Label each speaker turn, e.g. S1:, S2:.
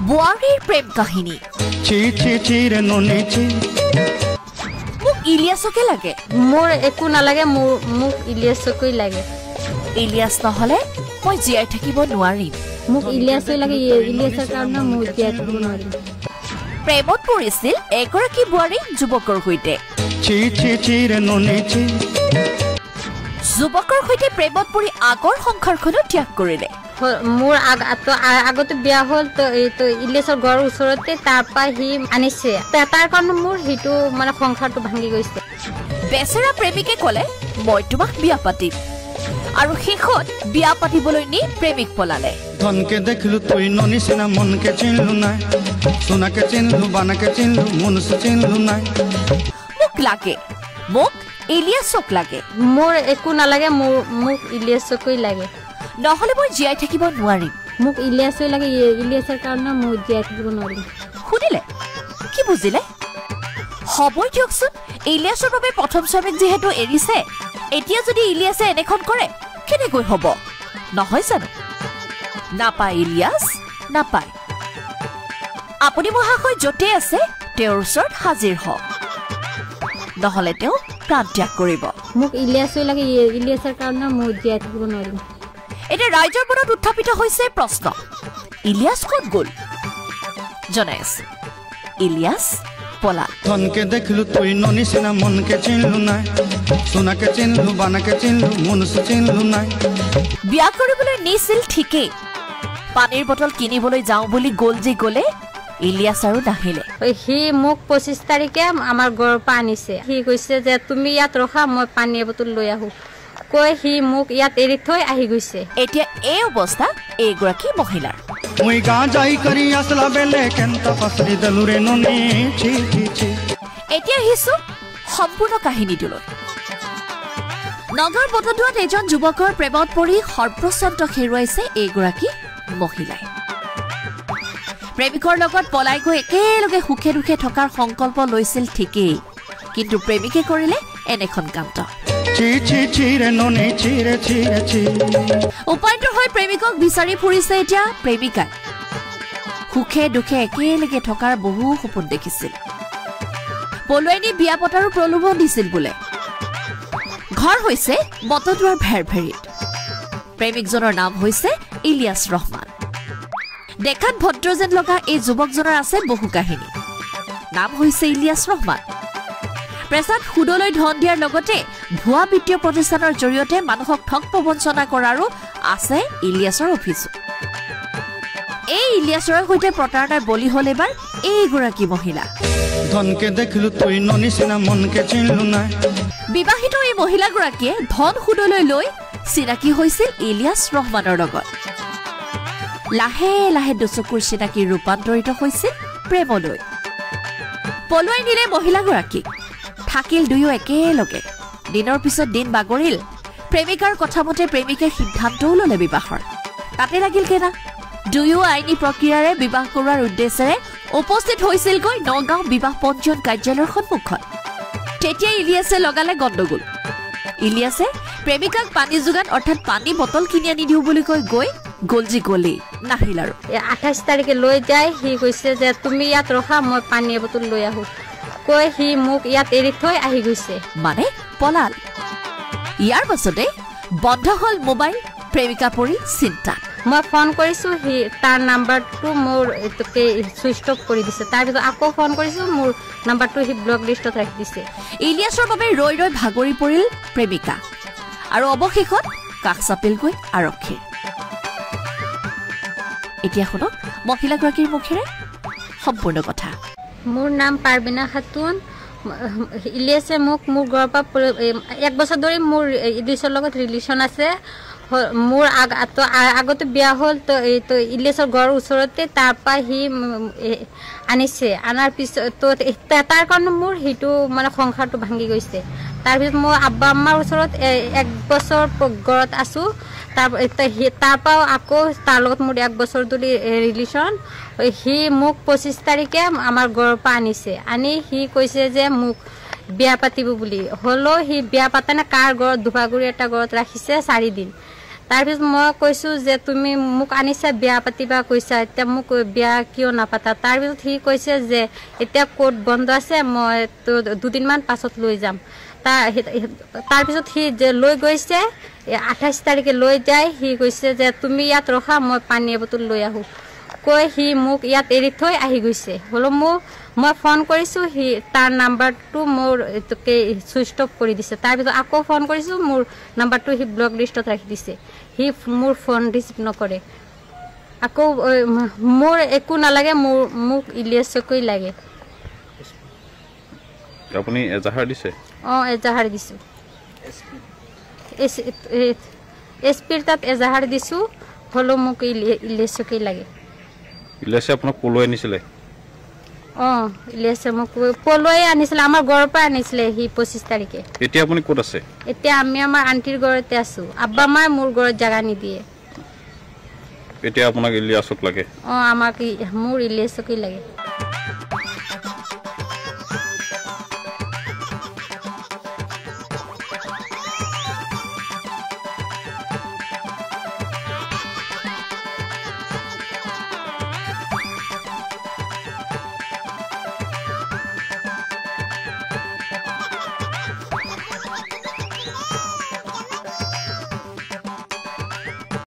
S1: বুৱাৰীৰ প্ৰেম কাহিনী মোক ইলিয়াছকে লাগে
S2: মোৰ একো নালাগে মোক ইলিয়াছকৈ লাগে
S1: ইলিয়াছ নহলে মই জীয়াই থাকিব নোৱাৰিম
S2: মোক ইলিয়াছই লাগে ইলিয়াছৰ কাৰণে মই জীয়াই থাকিব নোৱাৰিম
S1: প্ৰেমত পৰিছিল এগৰাকী বোৱাৰী যুৱকৰ সৈতে যুৱকৰ সৈতে প্ৰেমত পৰি আগৰ সংসাৰখনো ত্যাগ কৰিলে
S2: মোৰ আগতে বিয়া হ'ল তো ইলিয়াছৰ ঘৰৰ ওচৰতে তাৰপৰা সি আনিছে তাৰ কাৰণে মোৰ সেইটো মানে সংসাৰটো ভাঙি গৈছে
S1: বেচেৰা প্ৰেমিকে ক'লে মই তোমাক বিয়া পাতিম আৰু শেষত বিয়া পাতিবলৈ নি প্ৰেমিক পলালে
S3: ধনকে দেখিলো তুই ননিছিনা মনকে চিনলু নাই সোনাকে চিনলু বানাকে চিনলু মনসে চিনলু নাই
S1: মোক ইলিয়াছক লাগে
S2: মোৰ একো নালাগে মোক ইলিয়াছকৈ লাগে
S1: নহলে মই জীয়াই থাকিব নোৱাৰিম
S2: মোক ইলিয়াছই লাগে ইলিয়াছৰ কাৰণে মই জীয়াই থাকিব নোৱাৰিম
S1: শুনিলে কি বুজিলে হবই দিয়কচোন ইলিয়াছৰ বাবে প্ৰথম স্বামীক যিহেতু এৰিছে এতিয়া যদি ইলিয়াছে এনেখন কৰে কেনেকৈ হ'ব নহয় জানো নাপায় ইলিয়াছ নাপায় আপুনি মহাশয় য'তে আছে তেওঁৰ ওচৰত হাজিৰ হওক নহলে তেওঁ প্ৰাণ ত্যাগ কৰিব
S2: মোক ইলিয়াছই লাগে ইলিয়াছৰ কাৰণে মই জীয়াই থাকিব নোৱাৰিম
S1: এতিয়া ৰাইজৰ মনত উত্থাপিত হৈছে প্ৰশ্ন ইলিয়াছ ক'ত গ'ল জনাই আছে ইলিয়াছ পলা
S3: ধনকে দেখিলো তুই ননিছিনা মনকে চিনলু নাই সোনাকে চিনলু বানাকে চিনলু মনসে চিনলু নাই
S1: বিয়া কৰিবলৈ নিছিল ঠিকেই পানীৰ বটল কিনিবলৈ যাওঁ বুলি গ'ল যে গ'লে ইলিয়াছ আৰু নাহিলে
S2: সি মোক 25 তাৰিখে আমাৰ ঘৰৰ পৰা আনিছে সি কৈছে যে তুমি ইয়াত ৰখা মই পানী বটল লৈ আহো কৈ সি মোক ইয়াত এৰি থৈ আহি গৈছে
S1: এতিয়া এই অৱস্থা এইগৰাকী মহিলাৰ
S3: মই গা যাই কৰি আসলা বেলে কেনতা ফসৰি দলুৰে ননি ছি ছি
S1: এতিয়া আহিছো সম্পূৰ্ণ কাহিনীটোলৈ নগৰ বটদুৱাত এজন যুৱকৰ প্ৰেমত পৰি সৰ্বস্বন্ত হেৰুৱাইছে এইগৰাকী মহিলাই প্ৰেমিকৰ লগত পলাই গৈ একেলগে সুখে দুখে থকাৰ সংকল্প লৈছিল ঠিকেই কিন্তু প্ৰেমিকে কৰিলে এনেখন কামত উপায়টো হৈ প্ৰেমিকক বিচাৰি ফুৰিছে এতিয়া প্ৰেমিকাই সুখে দুখে একেলগে থকাৰ বহু সপোন দেখিছিল পলুৱাই নি বিয়া পতাৰো প্ৰলোভন দিছিল বোলে ঘৰ হৈছে বটদুৱাৰ ভেৰভেৰিত প্ৰেমিকজনৰ নাম হৈছে ইলিয়াছ ৰহমান দেখাত ভদ্ৰ যেন লগা এই যুৱকজনৰ আছে বহু কাহিনী নাম হৈছে ইলিয়াছ ৰহমান প্ৰেছাত সুদলৈ ধন দিয়াৰ লগতে ভুৱা বিত্তীয় প্ৰতিষ্ঠানৰ জৰিয়তে মানুহক ঠগ প্ৰবঞ্চনা কৰাৰো আছে ইলিয়াছৰ অফিচো এই ইলিয়াছৰ সৈতে প্ৰতাৰণাৰ বলি হ'ল এবাৰ এইগৰাকী মহিলা
S3: ধনকে দেখিলো তুই ননিছিনা মনকে চিনলু নাই
S1: বিবাহিত এই মহিলাগৰাকীয়ে ধন সুদলৈ লৈ চিনাকি হৈছিল ইলিয়াছ ৰহমানৰ লগত লাহে লাহে দুচকুৰ চিনাকি ৰূপান্তৰিত হৈছিল প্ৰেমলৈ পলুৱাই নিলে মহিলাগৰাকীক থাকিল দুয়ো একেলগে দিনৰ পিছত দিন বাগৰিল প্ৰেমিকাৰ কথা মতে প্ৰেমিকে সিদ্ধান্তও ললে বিবাহৰ তাতে লাগিল কেনা দুয়ো আইনী প্ৰক্ৰিয়াৰে বিবাহ কৰোৱাৰ উদ্দেশ্যেৰে উপস্থিত হৈছিলগৈ নগাঁও বিবাহ পঞ্জীয়ন কাৰ্যালয়ৰ সন্মুখত তেতিয়া ইলিয়াছে লগালে গণ্ডগোল ইলিয়াছে প্ৰেমিকাক পানী যোগান অৰ্থাৎ পানী বটল কিনি আনি দিওঁ বুলি কৈ গ'ল যি গ'লেই নাহিল আৰু
S2: 28 তাৰিখে লৈ যায় সি কৈছে যে তুমি ইয়াত ৰখা মই পানী বটল লৈ আহো কৈ সি মোক ইয়াত এৰি থৈ আহি গৈছে
S1: মানে পলাল ইয়াৰ পাছতে বন্ধ হ'ল মোবাইল প্ৰেমিকা পৰি চিন্তা
S2: মই ফোন কৰিছো সি তাৰ নাম্বাৰটো মোৰ সুইচ অফ কৰি দিছে তাৰপিছত আকৌ ফোন কৰিছো মোৰ নাম্বাৰটো সি ব্লক লিষ্টত ৰাখি দিছে
S1: ইলিয়াছৰ বাবে ৰৈ ৰৈ ভাগৰি পৰিল প্ৰেমিকা আৰু অৱশেষত কাষ চাপিলগৈ আৰক্ষীৰ এতিয়া শুনক মহিলাগৰাকীৰ মুখেৰে সম্পূৰ্ণ কথা
S2: মোৰ নাম পাৰবিনা খাতুন ইলিয়াছে মোক মোৰ ঘৰৰ পৰা 1 বছৰ ধৰি মোৰ ইলিয়াছৰ লগত ৰিলেশ্যন আছে মোৰ আগতে বিয়া হ'ল তো ইলিয়াছৰ ঘৰৰ ওচৰতে তাৰপৰা সি আনিছে আনাৰ পিছত তাৰ কাৰণে মোৰ সেইটো মানে সংসাৰটো ভাঙি গৈছে তাৰপিছত মই আব্বা আম্মাৰ ওচৰত 1 বছৰ ঘৰত আছোঁ তাৰপৰাও আকৌ তাৰ লগত মোৰ 1 বছৰ ধৰি ৰিলেশ্যন সি মোক 25 তাৰিখে আমাৰ ঘৰৰ পৰা আনিছে আনি সি কৈছে যে মোক বিয়া পাতিব বুলি হলো হি বিয়া পাতা না কাৰ ঘৰত দুভাগুৰি এটা ঘৰত ৰাখিছে 4 দিন তাৰপিছত মই কৈছোঁ যে তুমি মোক আনিছা বিয়া পাতিবা কৈছা এতিয়া মোক বিয়া কিয় নাপাতা তাৰপিছত সি কৈছে যে এতিয়া কোৰ্ট বন্ধ আছে মই তো 2 দিনমান পাছত লৈ যাম তাৰপিছত সি যে লৈ গৈছে 28 তাৰিখে লৈ যায় সি কৈছে যে তুমি ইয়াত ৰখা মই পানী বটল লৈ আহোঁ কৈ সি মোক ইয়াত এৰি থৈ আহি গৈছে হলো মই ফোন কৰিছোঁ সি তাৰ নাম্বাৰটো মোৰ এটোকে সুইচ অফ কৰি দিছে তাৰপিছত আকৌ ফোন কৰিছোঁ মোৰ নাম্বাৰটো সি ব্লক লিষ্টত ৰাখি দিছে সি মোৰ ফোন ৰিচিভ নকৰে আকৌ মোৰ একো নালাগে মোক ইলিয়াছকৈ লাগে
S4: আপুনি এজাহাৰ দিছে
S2: এজাহাৰ দিছোঁ এছপিৰ তাত এজাহাৰ দিছোঁ হলো মোক ইলিয়াছকৈ লাগে
S4: ইলিয়াছে আপোনাক পলুৱাই আনিছিলে
S2: ইলিয়াছে মোক পলুৱাই আনিছিলে আমাৰ ঘৰৰ পৰা আনিছিলে সি 25 তাৰিখে
S4: এতিয়া আপুনি ক'ত আছে
S2: এতিয়া আমি আমাৰ আন্টিৰ ঘৰতে আছোঁ আব্বা মায়ে মোৰ ঘৰত জাগা নিদিয়ে
S4: এতিয়া আপোনাক ইলিয়াছক লাগে
S2: আমাক মোৰ ইলিয়াছকৈ লাগে